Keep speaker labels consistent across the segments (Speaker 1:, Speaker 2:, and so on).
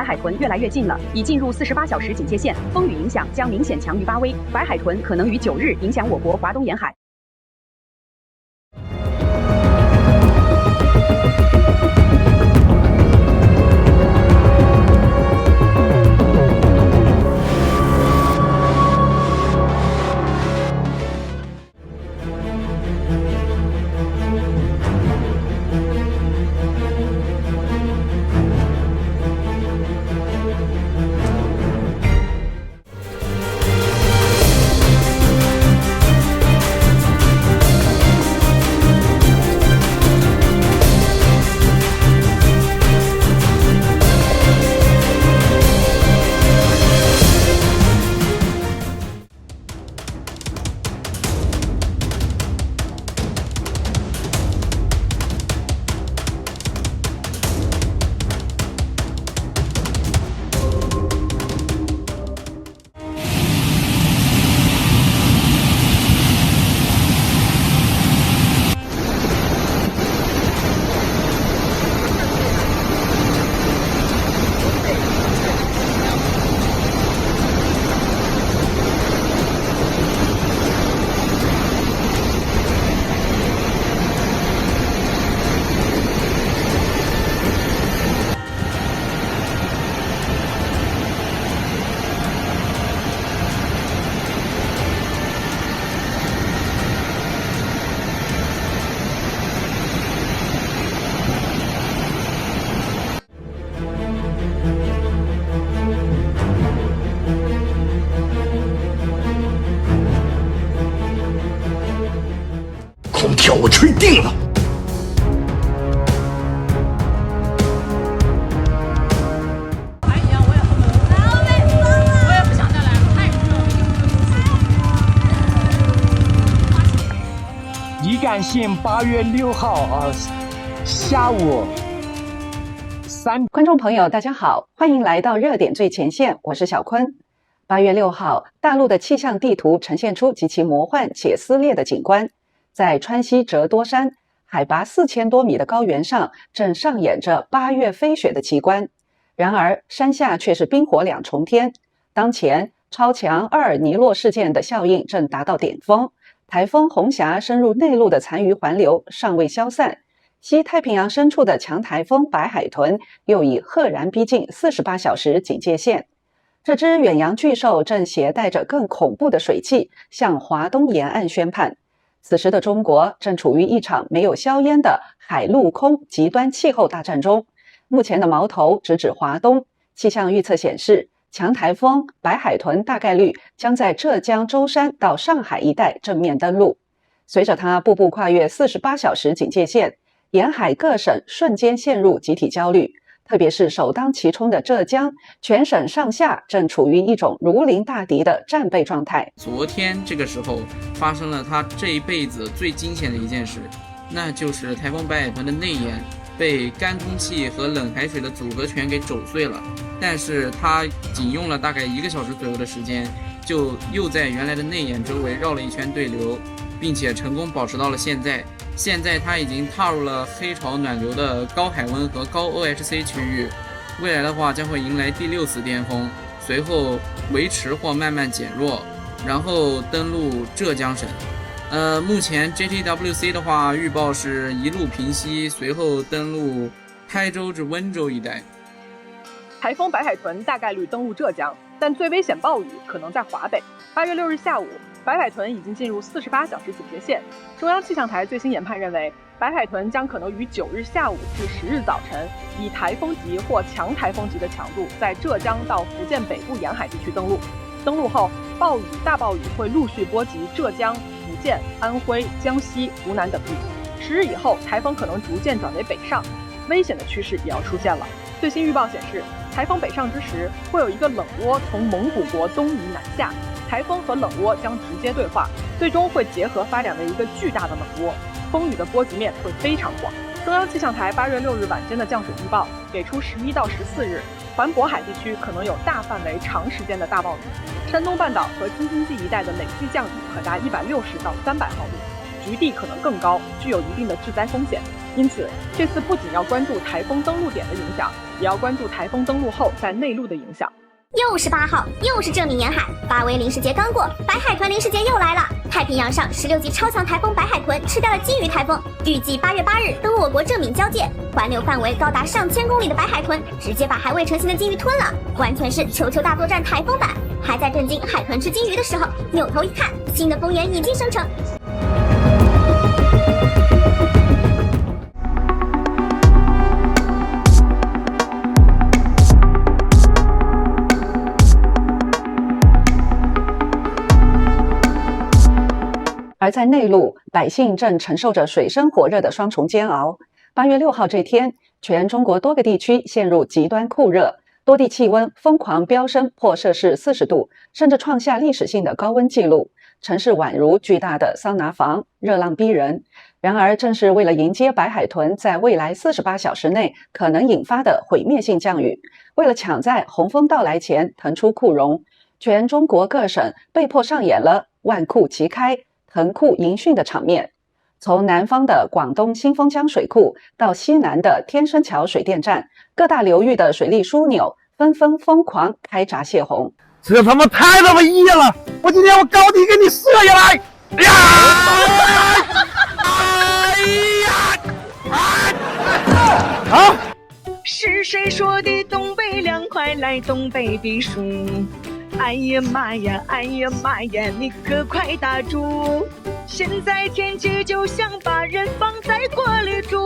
Speaker 1: 白海豚越来越近了，已进入48小时警戒线，风雨影响将明显强于巴威。白海豚可能于9日影响我国华东沿海。
Speaker 2: 空调我吹定了。
Speaker 3: 我也不想再来了，太热了。
Speaker 4: 宜感县8月6号下午3。
Speaker 5: 观众朋友，大家好，欢迎来到热点最前线，我是小坤。8月6号，大陆的气象地图呈现出极其魔幻且撕裂的景观。在川西折多山海拔4000多米的高原上，正上演着8月飞雪的奇观。然而山下却是冰火两重天。当前超强厄尔尼诺事件的效应正达到顶峰，台风红霞深入内陆的残余环流尚未消散，西太平洋深处的强台风白海豚又已赫然逼近48小时警戒线。这只远洋巨兽正携带着更恐怖的水汽向华东沿岸宣判。此时的中国正处于一场没有硝烟的海陆空极端气候大战中，目前的矛头直指华东。气象预测显示，强台风白海豚大概率将在浙江舟山到上海一带正面登陆。随着它步步跨越48小时警戒线，沿海各省瞬间陷入集体焦虑。特别是首当其冲的浙江，全省上下正处于一种如临大敌的战备状态。
Speaker 6: 昨天这个时候发生了他这一辈子最惊险的一件事，那就是台风白海豚的内眼被干空气和冷海水的组合拳给肘碎了。但是他仅用了大概1个小时左右的时间，就又在原来的内眼周围绕了一圈对流，并且成功保持到了现在。现在它已经踏入了黑潮暖流的高海温和高 OHC 区域，未来的话将会迎来第6次巅峰，随后维持或慢慢减弱，然后登陆浙江省。目前 JTWC 的话预报是一路平息，随后登陆台州至温州一带。
Speaker 7: 台风白海豚大概率登陆浙江，但最危险暴雨可能在华北。8月6日下午，白海豚已经进入48小时警戒线。中央气象台最新研判认为，白海豚将可能于9日下午至10日早晨，以台风级或强台风级的强度，在浙江到福建北部沿海地区登陆。登陆后，大暴雨会陆续波及浙江、福建、安徽、江西、湖南等地。10日以后，台风可能逐渐转为北上，危险的趋势也要出现了。最新预报显示，台风北上之时，会有一个冷涡从蒙古国东移南下。台风和冷涡将直接对话，最终会结合发展为一个巨大的冷涡，风雨的波及面会非常广。中央气象台8月6日晚间的降水预报给出11到14日，环渤海地区可能有大范围、长时间的大暴雨，山东半岛和京津冀一带的累计降雨可达160到300毫米。局地可能更高，具有一定的致灾风险。因此，这次不仅要关注台风登陆点的影响，也要关注台风登陆后在内陆的影响。
Speaker 2: 又是8号，又是正明沿海，8维临时节刚过，白海豚临时节又来了。太平洋上16级超强台风白海豚吃掉了金鱼台风，预计8月8日登陆我国正闽交界，环流范围高达上千公里的白海豚直接把还未成型的金鱼吞了，完全是球球大作战台风版。还在震惊海豚吃金鱼的时候，扭头一看，新的风眼已经生成。
Speaker 5: 而在内陆，百姓正承受着水深火热的双重煎熬。8月6号这天，全中国多个地区陷入极端酷热，多地气温疯狂飙升，破摄氏40度，甚至创下历史性的高温纪录。城市宛如巨大的桑拿房，热浪逼人。然而，正是为了迎接白海豚在未来48小时内可能引发的毁灭性降雨，为了抢在洪峰到来前腾出库容，全中国各省被迫上演了万库齐开、腾库迎汛的场面。从南方的广东新丰江水库到西南的天生桥水电站，各大流域的水利枢纽纷纷疯狂开闸泄洪。
Speaker 4: 这他妈太他妈野了！我今天我高低给你射下来！哎呀！啊！
Speaker 3: 是谁说的东北凉快，来东北避暑？哎呀妈呀，哎呀妈呀，你可快打住！现在天气就像把人放在锅里煮，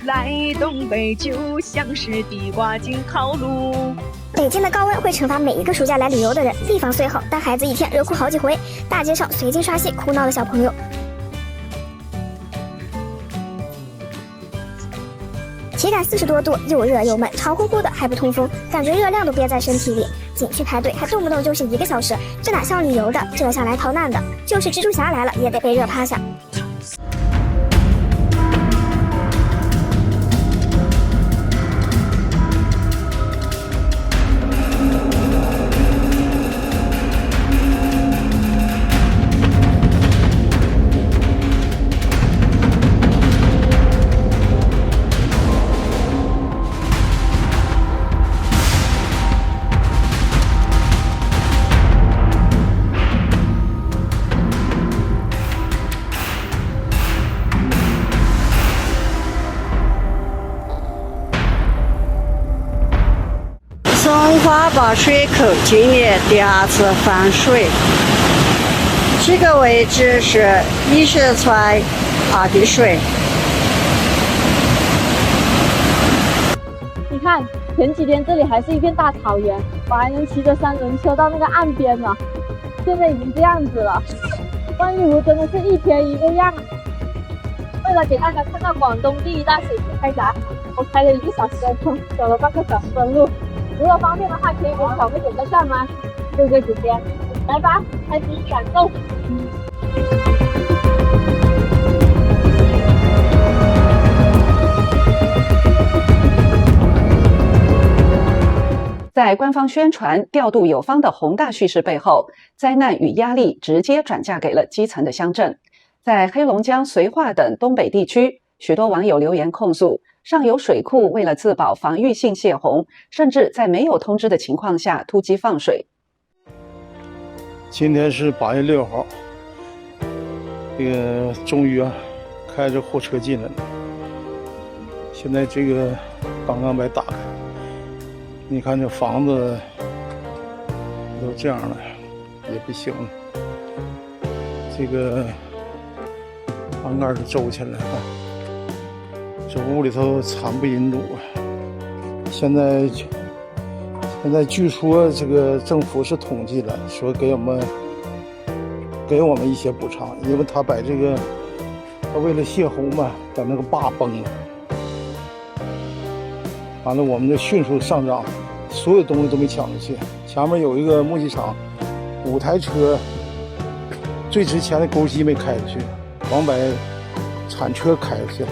Speaker 3: 来东北就像是地瓜进烤炉。
Speaker 2: 北京的高温会惩罚每一个暑假来旅游的人，地方虽好，但孩子一天热哭好几回，大街上随机刷新哭闹的小朋友。体感40多度，又热又闷，潮乎乎的，还不通风，感觉热量都憋在身体里。景区排队还动不动就是1个小时，这哪像旅游的，这像来逃难的。就是蜘蛛侠来了，也得被热趴下。
Speaker 8: 松花堡水口今年第2次放水，这个位置是20寸2滴水。
Speaker 9: 你看，前几天这里还是一片大草原，我还能骑着3轮车到那个岸边呢。现在已经这样子了，万玉湖真的是一天一个样。为了给大家看到广东第1大水库开闸，我开了1个小时的车，走了半个小时的路。如果方便的话，可以给小妹点个赞吗？各位主编，来吧，开始感动。
Speaker 5: 在官方宣传调度有方的宏大叙事背后，灾难与压力直接转嫁给了基层的乡镇。在黑龙江绥化等东北地区，许多网友留言控诉，上游水库为了自保防御性泄洪，甚至在没有通知的情况下突击放水。
Speaker 10: 今天是8月6号，这个终于开着货车进来了。现在这个刚刚把打开，你看这房子都这样了，也不行了。这个栏杆都周起来了，这屋里头惨不忍睹啊！现在据说这个政府是统计了，说给我们一些补偿，因为他把这个他为了泄洪嘛，把那个坝崩了，完了我们就迅速上涨，所有东西都没抢出去。前面有一个木器厂，5台车，最值钱的钩机没开出去，光把铲车开出去了。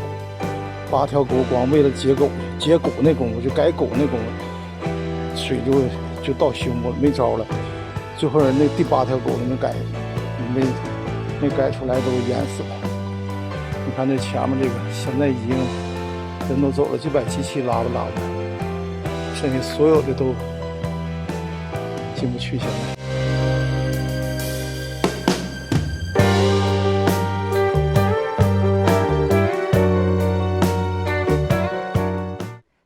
Speaker 10: 8条狗光为了接狗那功夫，就改狗那功夫，水就到胸部了，没招了。最后那第8条狗能改，没改出来都淹死了。你看这前面这个，现在已经人都走了，就把机器拉吧，剩下所有的都进不去。现在。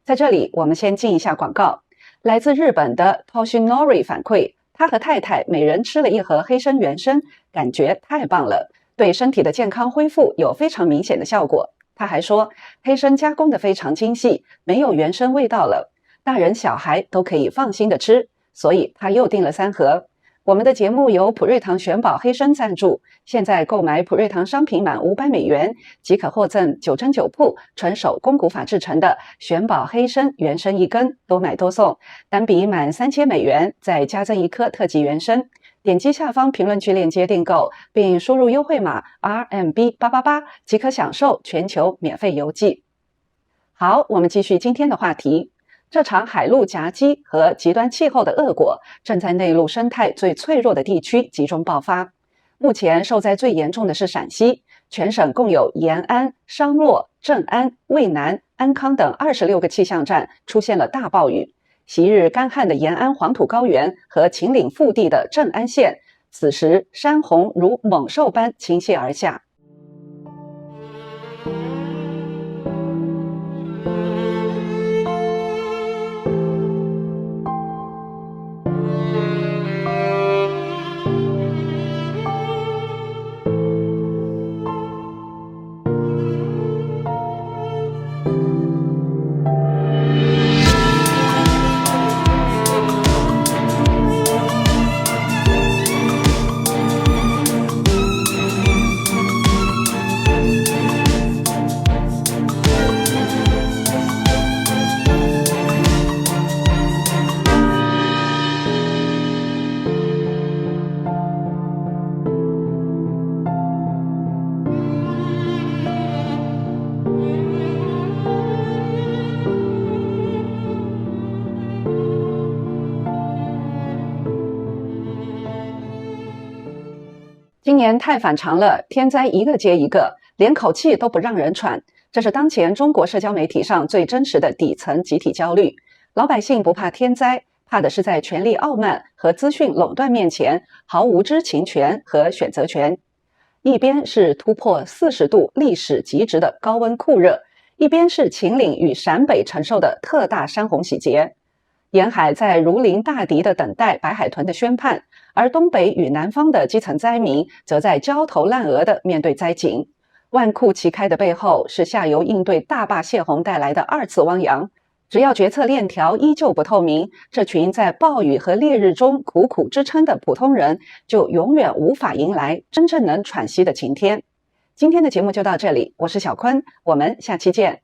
Speaker 5: 在这里，我们先进一下广告。来自日本的 Toshinori 反馈，他和太太每人吃了一盒黑参原参，感觉太棒了，对身体的健康恢复有非常明显的效果。他还说，黑参加工的非常精细，没有原参味道了，大人小孩都可以放心的吃，所以他又订了3盒。我们的节目由普瑞堂选宝黑参赞助，现在购买普瑞堂商品满500美元即可获赠9针9铺纯手工古法制成的选宝黑参原参1根，多买多送，单笔满3000美元再加赠1颗特级原参。点击下方评论区链接订购，并输入优惠码 RMB888 即可享受全球免费邮寄。好，我们继续今天的话题。这场海陆夹击和极端气候的恶果正在内陆生态最脆弱的地区集中爆发。目前受灾最严重的是陕西，全省共有延安、商洛、正安、渭南、安康等26个气象站出现了大暴雨。昔日干旱的延安黄土高原和秦岭腹地的正安县，此时山洪如猛兽般倾泻而下。今年太反常了，天灾一个接一个，连口气都不让人喘。这是当前中国社交媒体上最真实的底层集体焦虑。老百姓不怕天灾，怕的是在权力傲慢和资讯垄断面前毫无知情权和选择权。一边是突破40度历史极值的高温酷热，一边是秦岭与陕北承受的特大山洪洗劫。沿海在如临大敌的等待白海豚的宣判，而东北与南方的基层灾民则在焦头烂额地面对灾情。万库齐开的背后是下游应对大坝泄洪带来的2次汪洋。只要决策链条依旧不透明，这群在暴雨和烈日中苦苦支撑的普通人就永远无法迎来真正能喘息的晴天。今天的节目就到这里，我是小坤，我们下期见。